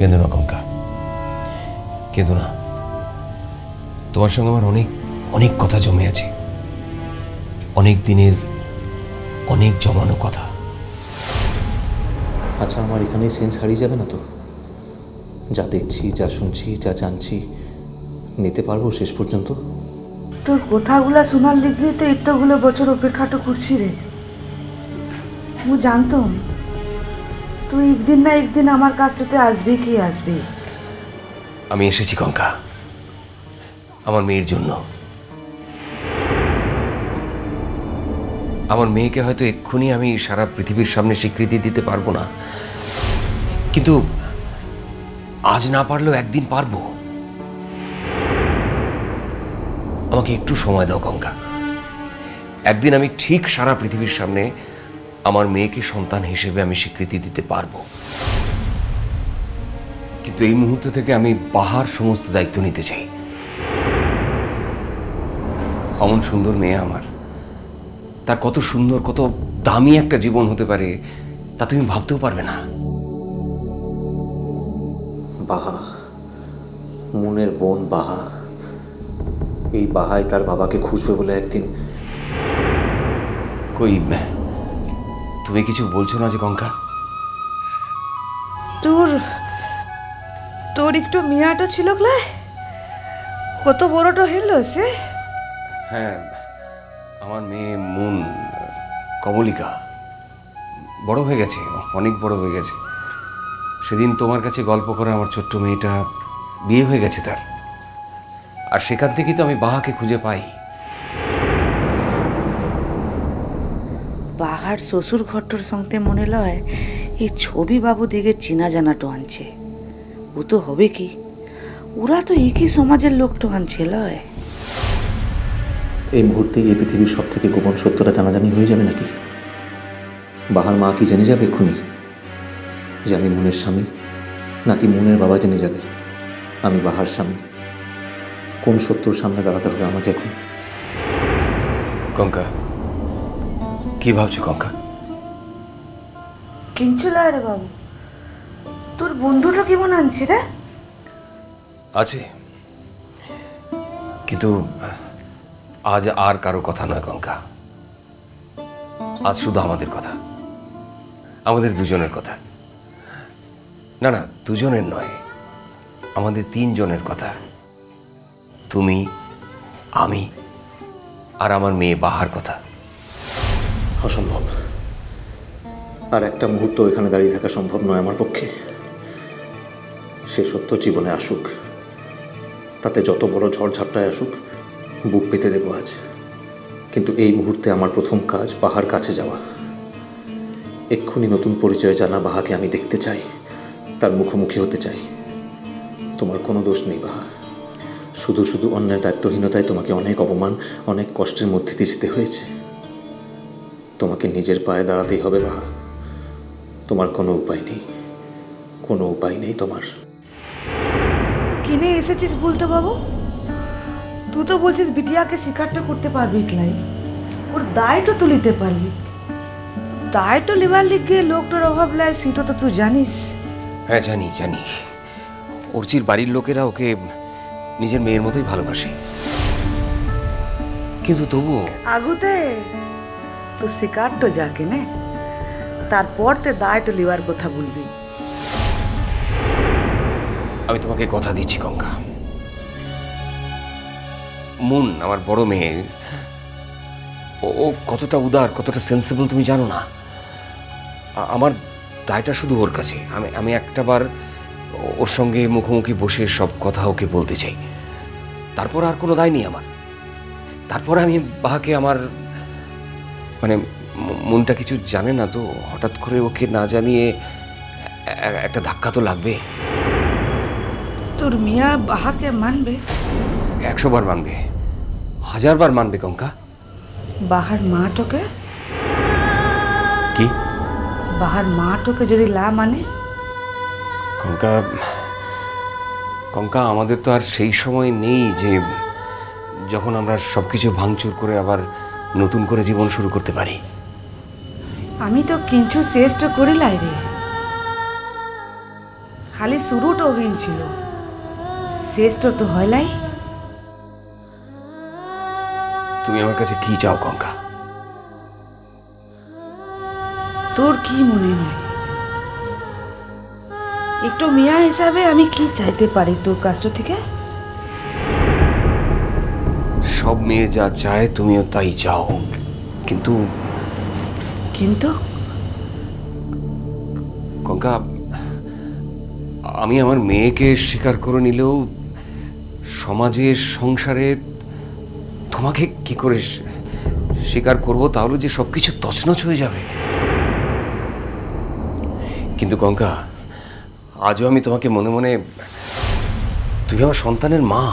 কেঁদো না কঙ্কা, কেঁদো না। তোমার সঙ্গে আমার অনেক অনেক কথা জমে আছে, অনেক দিনের অনেক জমানো কথা। আচ্ছা, আমার এখানেই সেন্স হারিয়ে যাবে না তো? যা দেখছি, যা শুনছি, যা জানছি নিতে পারবো শেষ পর্যন্ত? তোর কথাগুলা শোনার লিগে তো এতগুলো বছর অপেক্ষাটা করছি রে। আমি জানতাম তুই একদিন না একদিন আমার কাছটাতে আসবি কি আসবি। আমি এসেছি কঙ্কা, আমার মেয়ের জন্য। আমার মেয়েকে হয়তো এক্ষুনি আমি সারা পৃথিবীর সামনে স্বীকৃতি দিতে পারবো না, কিন্তু আজ না পারলেও একদিন পারবো। আমাকে একটু সময় দাও কঙ্কা, একদিন আমি ঠিক সারা পৃথিবীর সামনে আমার মেয়েকে সন্তান হিসেবে আমি স্বীকৃতি দিতে পারবো। কিন্তু এই মুহূর্ত থেকে আমি বাহার সমস্ত দায়িত্ব নিতে চাই। অমন সুন্দর মেয়ে আমার, তার কত সুন্দর, কত দামি একটা জীবন হতে পারে তা তুমি ভাবতেও পারবে না। বাহা, মনের বোন বাহা, এই বাহাই তার বাবাকে খুঁজবে বলে একদিন। কই, তুমি কিছু বলছো না যে কঙ্কা? তোর একটু মিয়াটা ছিল ক্লাই, কত বড়টা হলো সে? হ্যাঁ, আমার মেয়ে মুন, কমলিকা বড় হয়ে গেছে, অনেক বড় হয়ে গেছে। সেদিন তোমার কাছে গল্প করে আমার ছোট্ট মেয়েটা বিয়ে হয়ে গেছে তার, আর সেখান থেকেই তো আমি বাহাকে খুঁজে পাই। বাহার শ্বশুর ঘরটোর সঙ্গে মনে লয় এই ছবি বাবু দিকে চিনা জানাটো আনছে। ও তো হবে কি, ওরা তো একই সমাজের লোকটো আনছে লয়। এই মুহূর্তে এই পৃথিবীর সব থেকে গোপন সত্যটা জানাজানি হয়ে যাবে নাকি? বাহার মা কি জেনে যাবে এক্ষুনি যে আমি মুনের স্বামী, নাকি মুনের বাবা জেনে যাবে আমি বাহার স্বামী? কোন সত্যর সামনে দাঁড়াতে হবে আমাকে এখন? কঙ্কা, কি ভাবছো কঙ্কা? কিনছো লয় রে বাবু, তোর বন্ধুটা কেমন আনছে রে? আছে, কিন্তু আজ আর কারো কথা নয় কঙ্কা, আজ শুধু আমাদের কথা, আমাদের দুজনের কথা। না না, দুজনের নয়, আমাদের তিনজনের কথা। তুমি, আমি আর আমার মেয়ে বাহার কথা। অসম্ভব, আর একটা মুহূর্ত এখানে দাঁড়িয়ে থাকা সম্ভব নয় আমার পক্ষে। সে সত্য জীবনে আসুক, তাতে যত বড় ঝড় ঝাপটায় আসুক বুক পেতে দেবো আজ। কিন্তু এই মুহূর্তে আমার প্রথম কাজ বাহার কাছে যাওয়া। এক্ষুনি নতুন পরিচয় জানা বাহাকে আমি দেখতে চাই, তার মুখোমুখি হতে চাই। তোমার কোনো দোষ নেই বাহা, শুধু শুধু অন্যের দায়িত্বহীনতায় তোমাকে অনেক অপমান, অনেক কষ্টের মধ্যে দিয়ে যেতে হয়েছে। তোমাকে নিজের পায়ে দাঁড়াতেই হবে বাহা, তোমার কোনো উপায় নেই, কোনো উপায় নেই তোমার। কিনে এসেছিস বলতো বাবু? তুই তো বলছিস বিটিয়াকে শিকারটা করতে পারবি ক্লাই, ওর দায়টা তুলিতে পারবি। দায়টা লিবার লিগে লোকটার অভাব লাই, সেটা তো তুই জানিস। হ্যাঁ জানি জানি, অর্চির বাড়ির লোকেরা ওকে নিজের মেয়ের মতোই ভালোবাসে, কিন্তু তবুও আগুতে তো শিকারটা যাকে নে, তারপর তে দায়টা লিবার কথা বলবি। আমি তোমাকে কথা দিচ্ছি কঙ্কা, মুন আমার বড় মেয়ে, ও কতটা উদার, কতটা সেন্সিবল তুমি জানো না। আমার দায়টা শুধু ওর কাছে। আমি একটাবার ওর সঙ্গে মুখোমুখি বসে সব কথা ওকে বলতে চাই, তারপর আর কোনো দায় নেই আমার। তারপর আমি বাহাকে, আমার মানে মনটা কিছু জানে না তো, হঠাৎ করে ওকে না জানিয়ে একটা ধাক্কা তো লাগবে। তোর মিয়া বাহাকে মানবে? 100 বার মানবে, 1000 বার মানবে কঙ্কা। বাহার মা তোকে কি? বাহার মা তোকে যদি লা মানে? কঙ্কা, কঙ্কা আমাদের তো আর সেই সময় নেই যে যখন আমরা সবকিছু ভাঙচুর করে আবার নতুন করে জীবন শুরু করতে পারি। আমি তো কিছু চেষ্টা করিলাই রে, খালি শুরুটা হয়েছিল, শেষটা তো হয় নাই। তুমি আমার কাছে কি চাও কঙ্কা? তোর কি মনে হয় একটু মিয়া হিসাবে আমি কি চাইতে পারি তোর কাছ থেকে? সব মেয়ে যা চায় তুমিও তাই চাও, কিন্তু কিন্তু কঙ্কা, আমি আমার মেয়েকে স্বীকার করে নিলেও সমাজের সংসারে তোমাকে কি করে স্বীকার করব? তাহলে যে সবকিছু তছনছ হয়ে যাবে। কিন্তু কঙ্কা, আজও আমি তোমাকে মনে মনে, তুমি আমার সন্তানের মা।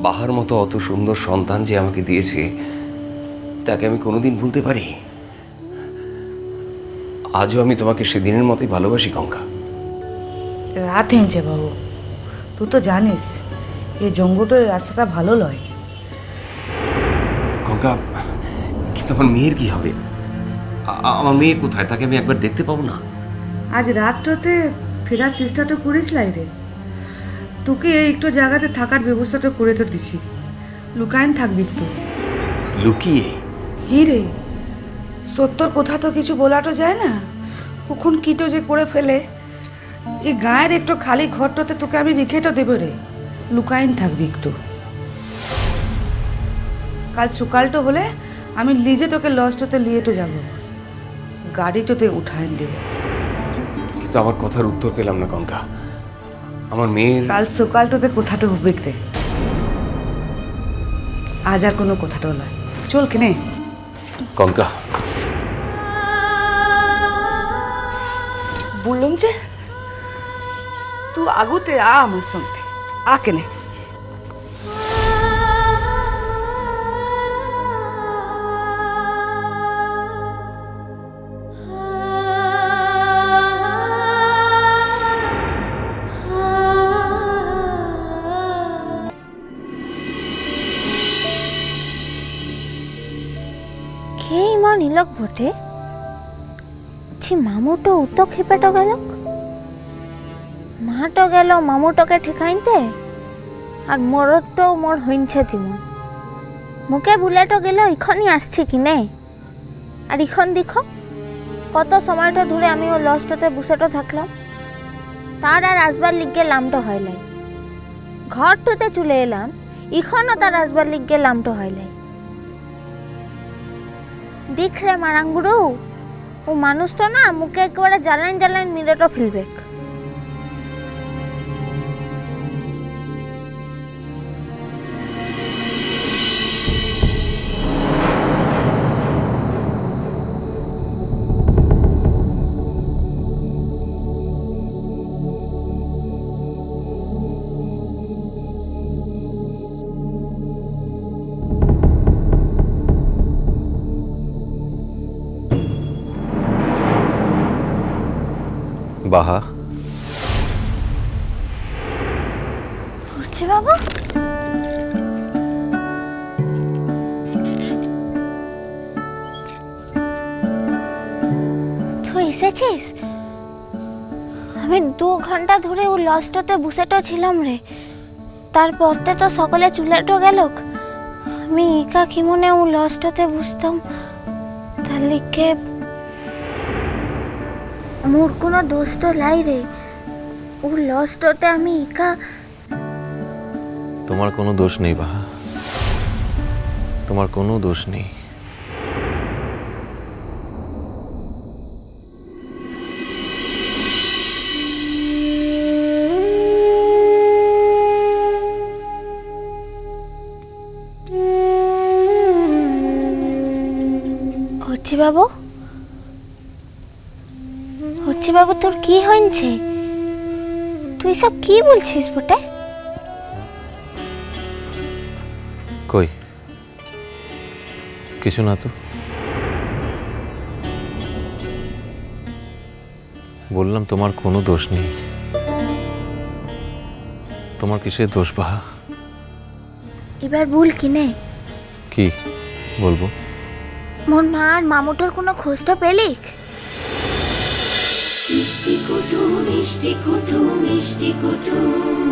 বাহার মতো অত সুন্দর সন্তান যে আমাকে দিয়েছে, তাকে আমি কোনোদিন ভুলতে পারি? আজও আমি তোমাকে সেদিনের মতোই ভালোবাসি কঙ্কা। রাত হেঁচে বাবু, তুই তো জানিস এই জঙ্গলের রাস্তাটা ভালো নয়। কঙ্কা, কিন্তু আমার মেয়ের কি হবে? আমার মেয়ে কোথায়? তাকে আমি একবার দেখতে পাবো না? আজ রাতটাতে ফেরার চেষ্টাটা করিস লাই রে। তোকে এই একটু জায়গাতে থাকার ব্যবস্থাটা করে তো দিছি, লুকায়ন থাকবি তো। লুকিয়ে? হি রে, সত্যর কথা তো কিছু বলাটো যায় না, কখন কিটো যে করে ফেলে। এই গায়ের একটু খালি ঘরটাতে তোকে আমি রেখে তো দেবো রে, লুকায়ন থাকবি একটু। কাল সকালটা হলে আমি নিজে তোকে লজটাতে নিয়ে তো যাবো, গাড়িটাতে উঠায় দেব। কিন্তু আমার কথার উত্তর পেলাম না কঙ্কা। আমার মেয়ের কাল সকালটাতে কথাটা হবে রে, আজ আর কোনো কথাটাও নয়। চল কেনে কঙ্কা, বললাম যে তুই আগুতে আ আমার সঙ্গে, আ কেনে। কে ইমান ইলক বটে? ছি মামুটো উত খেপেটো গেলক, মাটো গেল মামুটোকে ঠেকাইতে, আর মোরতো মোর হইছে তিমন। মুখে বুলেটো গেল ইখনই আসছে কিনে। আর ইখন দেখো কত সময়টা ধরে আমি ও লজটাতে বসেটো থাকলাম, তার আর আসবার লিগে লামটো হইলাই। ঘরটাতে চলে এলাম, ইখনও তার আসবার লিগে লামটো হইলাই। দেখ রে মারাঙ্গুড়ু, ও মানুষটা না মুখে একেবারে জ্বালাইন জ্বালাইন মিরেটো ফেলবেক। বাহা, বুঝছি বাবু, তুই এসেছিস? আমি 2 ঘন্টা ধরে ও লজটাতে বসেটো ছিলাম রে। তারপরতে তো সকলে চুলেটো গেলক, আমি একা কি মনে ও লজটাতে বসতাম। তার লিগে মোর কোনো দোষ তো লাই রে, ও লজটাতে আমি একা। তোমার কোনো দোষ নেই বাহা, তোমার কোনো দোষ নেই। হচ্ছি বাবু, হচ্ছি বাবু, তোর কি হয়েছে? তুই সব কি বলছিস বটে? কই কিছু না তো, বললাম তোমার কোনো দোষ নেই। তোমার কিসের দোষ বাহা? এবার ভুল কিনে কি বলবো? মোর মা আর মামুটোর কোনো খোঁজটা পেলিক? মিষ্টি কুটু মিষ্টি কুটু মিষ্টি কুটু।